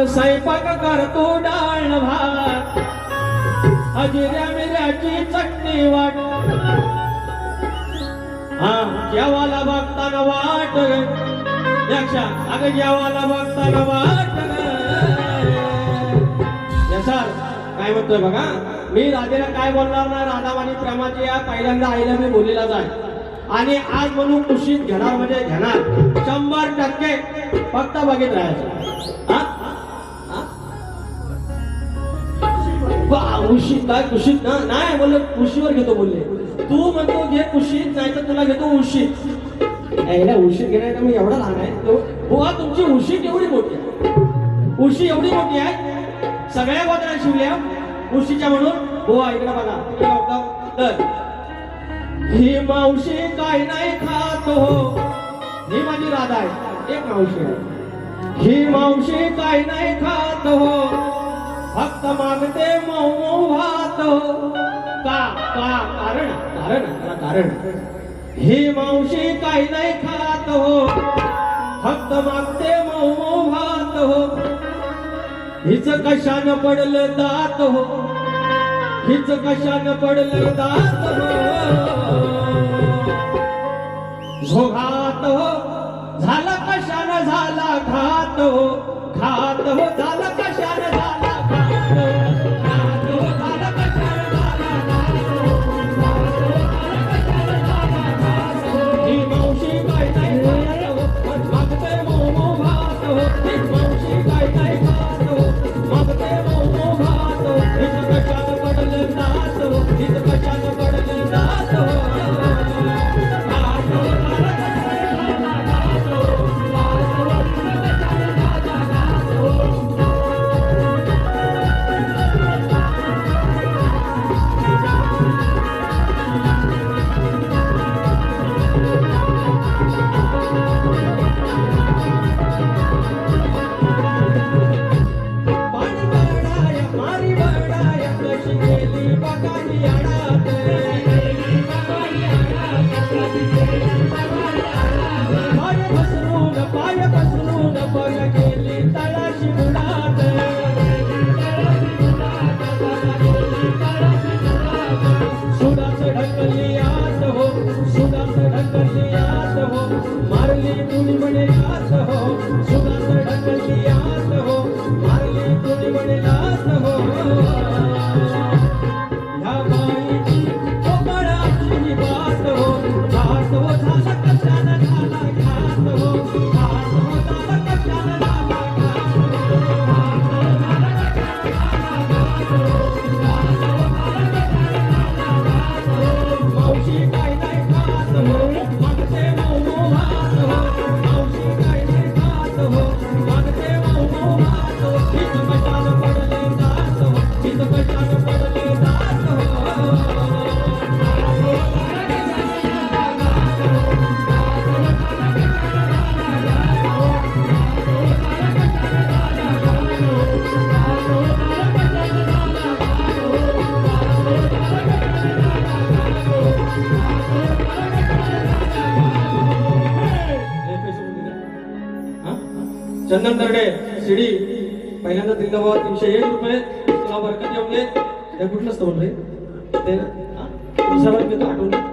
स्वयंपाक करतो डाळ भात अजिऱ्या मिऱ्याची चटणी वाट हा जेवाला बघताना वाट यक्षा अगं जेवाला बघताना वाट सर काय म्हणतोय बघा मी राधेला काय बोलणार ना राधा आणि प्रेमाची या पहिल्यांदा आईला मी बोलीला जाय आणि आज म्हणून कुशीत घेणार म्हणजे घेणार 100% फक्त बघित राहायचं उशीत काय कुशीत ना नाही बोललो कुशीवर घेतो बोलले तू म्हणतो घे कुशीत नाही तर तुला घेतो उशीत याला उशीत घेण्याचा मी एवढा लहान आहे बुवा तुमची उशीत एवढी मोठी आहे उशी एवढी मोठी आहे सगळ्या गोत्र्या शिवल्या उशीच्या म्हणून बुवा इकडे बघा तर ही मावशी काय नाही खात हो ही माझी राधा आहे एक मावशी आहे ही मावशी काय नाही खात हो फक्त मागते मऊ मऊ भात हो का का कारण कारण कारण ही मावशी काय नाही खात हो फक्त मागते मऊ मऊ भात हो हिच कशानं पडलं दात हो हिच कशानं पडलं दात हो झोघात हो झाला कशानं झाला घात हो घात हो झाला कशानं झाला घात हो घात हो झाला कशानं झाला घात हो ही मावशी काय नाही खात हो मागते मऊ मऊ भात हो ही मावशी काय नाही खात हो मागते मऊ मऊ भात हो हिच कशानं पडलं दात हो हिच कशानं पडलं दात हो चंदन दर्डे शिडी पहिल्यांदा दिलं बाबा 301 रुपये तुला बरकत येऊन दे हे कुठलंच बोल रे ते आठवलं